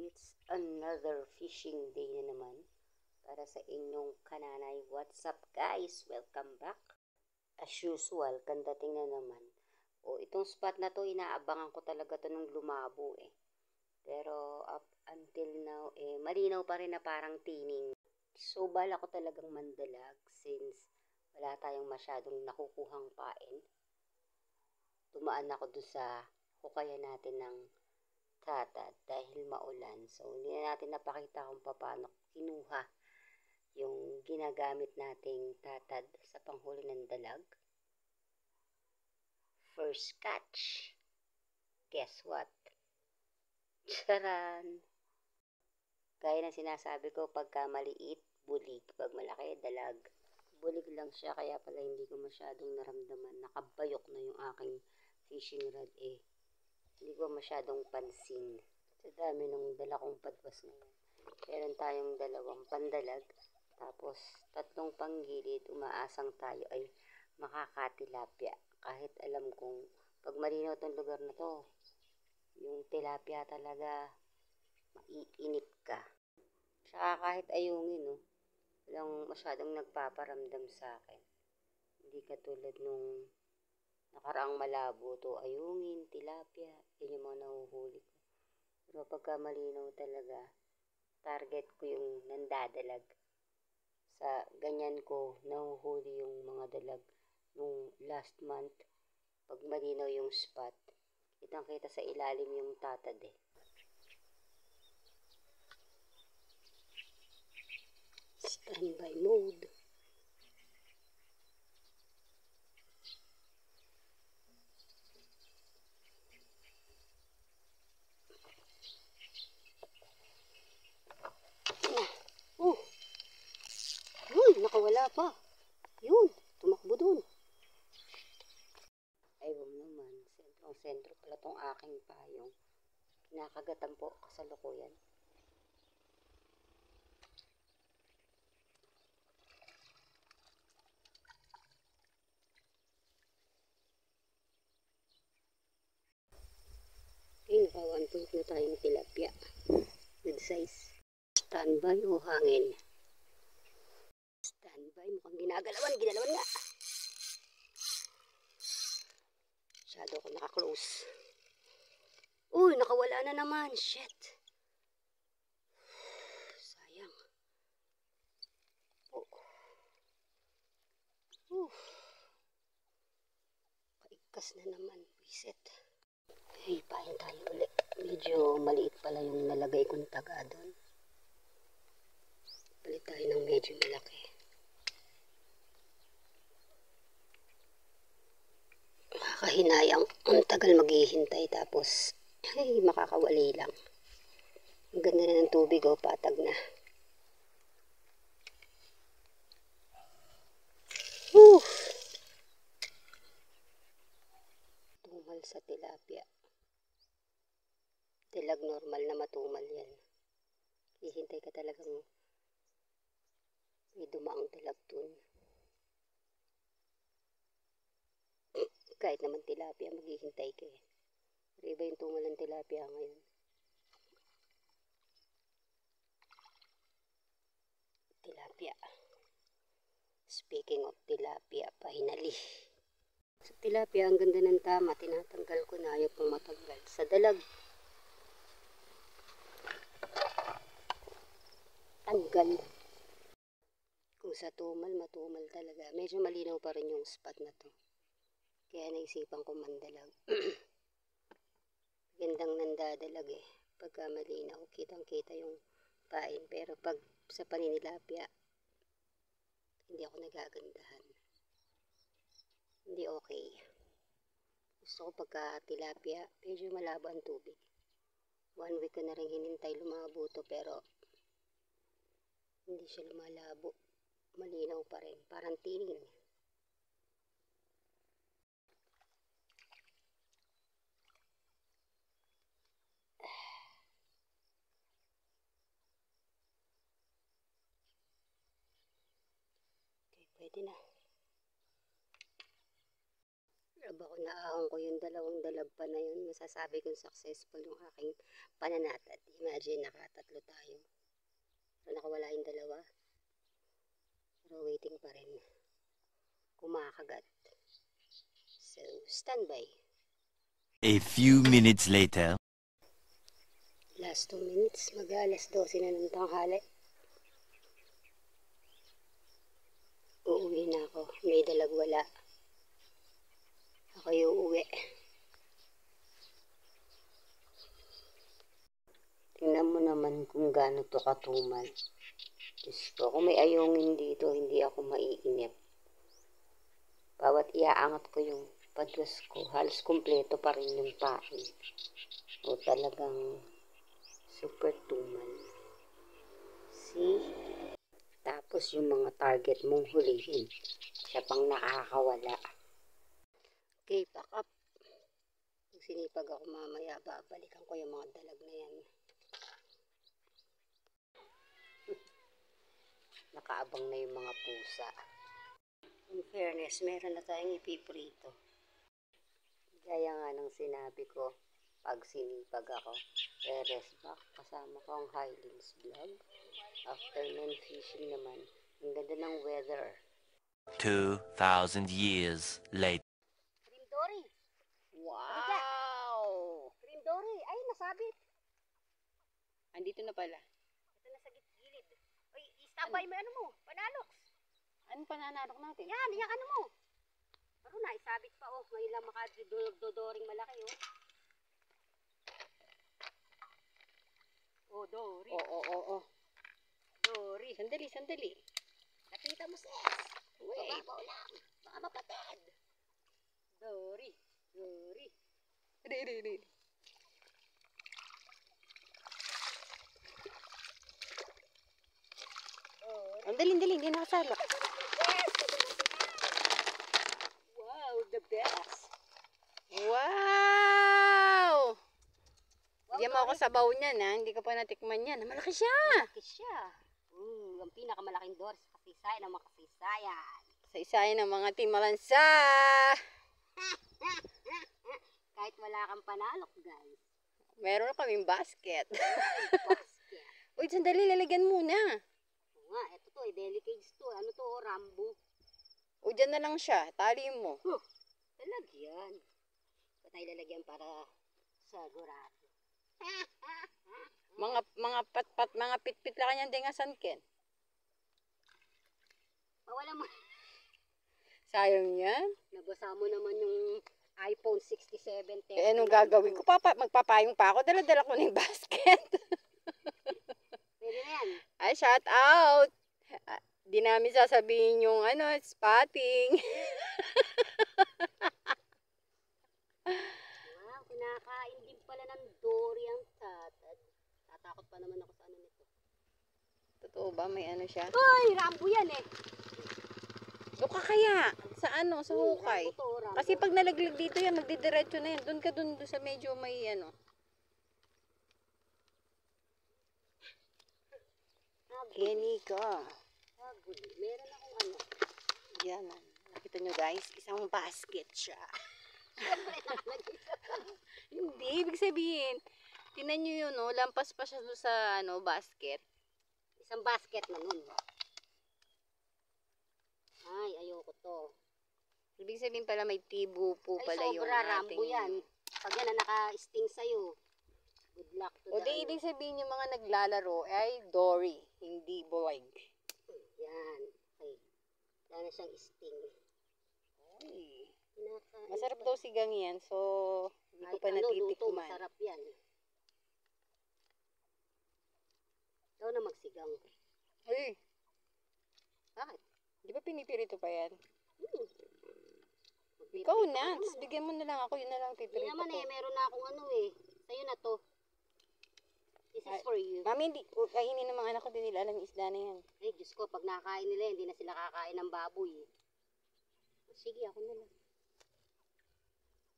It's another fishing day na naman para sa inyong kananay. What's up guys? Welcome back. As usual, kandating na naman. Itong spot na to, inaabangan ko talaga to nung lumabo eh. Pero up until now, malinaw pa rin na parang tining. So, bala ko talagang mandalag since wala tayong masyadong nakukuhang pain. Tumaan ako doon sa hukayan natin ng tatad dahil maulan. So, hindi na natin napakita kung paano kinuha yung ginagamit nating tatad sa panghuli ng dalag. First catch. Guess what? Charan! Gaya ng sinasabi ko, pagka maliit, bulig. Pag malaki, dalag. Bulig lang siya, kaya pala hindi ko masyadong naramdaman. Nakabayok na yung aking fishing rod eh. Hindi ko masyadong pansin. Sa dami nung dala kong padwas ngayon. Meron tayong 2 pandalag. Tapos 3 panggilid. Umaasang tayo ay makakatilapia. Kahit alam kong pag malinaw tong lugar na to, yung tilapia talaga maiinip ka. Tsaka kahit ayungin, no, walang masyadong nagpaparamdam sa akin. Hindi katulad nung nakaraang malabo to, ayungin, tilapia, yun yung mga nahuhuli ko. Pero pagka malinaw talaga, target ko yung nandadalag. Sa ganyan ko, nahuhuli yung mga dalag nung last month. Pag malinaw yung spot, kitang kita sa ilalim yung tatad eh. Standby mode. Nakawala pa. Yun, tumakbo dun. Ay, naman. Sentrong-sentro pala tong aking payong. Kinakagatan po kasalukuyan. Okay, naka 1 point na tayong tilapia. Good size. Standby o hangin? Standby, mukhang ginagalawan nga. Masyado ako naka-close. Uy, nakawala na naman. Shit. Sayang. Kaikas na naman. Reset. Hey, pahin tayo ulit. Medyo maliit pala yung nalagay kong taga doon. Palit tayo ng medyo malaki. Nakakahinayang. Ang tagal maghihintay tapos ay makakawali lang. Ang ganda na ng tubig o patag na. Tumal sa tilapia. Dalag normal na matumal yan. Hihintay ka talagang may dumaang dalag dun. Kahit naman tilapia, maghihintay ka eh. Pero iba yung tumal ng tilapia ngayon. Tilapia. Speaking of tilapia, pahinali. Sa tilapia, ang ganda ng tama. Tinatanggal ko na, ayaw pang matanggal. Sa dalag, tanggal. Kung sa tumal, matumal talaga. Medyo malinaw pa rin yung spot na to. Kaya naisipan ko mandalag. Gandang nandadalag eh. Pagka malinaw, kitang-kita yung pain. Pero pag sa paninilapia, hindi ako nagagandahan. Hindi okay. Gusto ko pagka tilapia, medyo malabo ang tubig. 1 week ko na rin hinintay lumabo to, pero hindi siya lumalabo. Malinaw pa rin. Parang tining. Okay, pwede na. Grab ako, naahon ko yung dalawang dalagpa na yun. Masasabi kong successful yung aking pananatad. Imagine, nakatatlo tayo. Pero nakawala yung dalawa. Pero waiting pa rin. Kumakagat. So, standby. A few minutes later. Last 2 minutes. Mag-alas 12 na ng tanghali. Uuwi na ako. May dalagwala. Ako yung uuwi. Tingnan mo naman kung gaano to katumal. Diyos ko, kung may ayungin dito, hindi ako maiinip. Bawat iaangat ko yung padwas ko, halos kumpleto pa rin yung pain. O talagang super tumal. See? Tapos yung mga target mong hulihin, siya pang nakakawala. Okay, pack up. Kung sinipag ako mamaya, babalikan ko yung mga dalag na yan. Nakaabang na yung mga pusa. In fairness, meron na tayong ipiprito. Gaya nga ng sinabi ko, pag sinipag ako, rest back, kasama ko ang Highlands Vlog. Afternoon fishing naman, ang ganda ng weather. 2,000 years later. Dory! Wow! Dory! Ay, nasabit! Andito na pala. Ito na sa gilid. Uy, istabay mo ano mo, panaloks. Anong pananarok natin? Yan, yung ano mo. Pero na, isabit pa oh. Ngayon lang makadodoring malaki oh. Oh, Dory. Oo. Dory. Sandali. Nakita mo sis. Wait. Babaw lang. Baka mapatid. Dory. Di. Ang dali, hindi nakasala. Wow, the best. Wow! Diyan mo ako Dory. sa baw niyan, ha? Hindi ka pa natikman yan. Malaki siya! Malaki siya. Ang pinakamalaking Dory sa kasaysayan ng mga kasaysayan. Sa isayan ng mga timalansa! Kahit wala kang panalok, guys. Meron kaming basket. Basket. Uy, sandali, lalagyan muna. Oo nga, eto to, delicates to. Ano to, Rambo? O, dyan na lang siya. Tali mo. Lalagyan. Ba tayo lalagyan para sagurado? Mga pitpit lang yan din nga sanken. Mawala mo. Sayang yan. Nabasa mo naman yung iPhone 67. Eh, anong gagawin ko? Magpapayong pa ako. Dala-dala ko na yung basket. Pwede na yan. Ay, shout out! Di namin sasabihin yung spotting. Wow, kinakain din pala ng Dory ang tatad. Tatakot pa naman ako sa ano nito. Totoo ba? May ano siya? Uy, Rambo yan eh. Doon ka kaya? Sa sa hukay? Rambo to, Rambo. Kasi pag nalaglag dito yan, magdidiretso na yan. Doon ka doon sa medyo may Kenny ka. Meron akong ano. Yan. Nakita nyo guys, isang basket siya. Hindi, ibig sabihin, tinan nyo yun, lampas pa siya doon sa basket. Isang basket na nun. Ay, ayoko to. Ibig sabihin pala may tibo po pala Ay, yung sobra, Rambo yan. Pag yan na naka-sting sa'yo, good luck to O di, ibig sabihin yung mga naglalaro ay Dory, hindi boig. Yan. Okay. Wala na siyang sting. Ay. Kinakain Masarap pa. daw sigang yan, so hindi ko pa Luto, natitikman. masarap yan. Ikaw na magsigang. Ay, Bakit? di ba pinipirito pa yan? Magpipirito Ikaw ka na, naman. tapos bigyan mo na lang ako, yun na lang Hindi pipirito naman ko. meron na akong ano sa'yo na to. This is Ay. for you. Mami, kainin ng mga anak ko, din nila alam yung isda na yan. Ay, Diyos ko, pag nakakain nila, hindi na sila kakain ng baboy. Sige, ako na lang.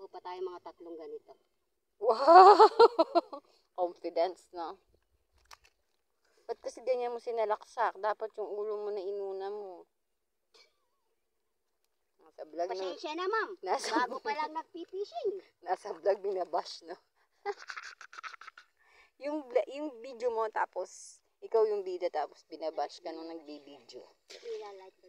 O pa tayo mga tatlong ganito. Wow! Confidence, no? Ba't kasi ganyan mo sinalaksak? Dapat yung ulo mo na inuna mo. Sa vlog na, Pasensya na, ma'am. nasa, Bago pa lang nagpipishing. nasa vlog binabash, no? yung video mo, tapos, ikaw yung bida, tapos binabash ka nung nagbibideo. Nilalike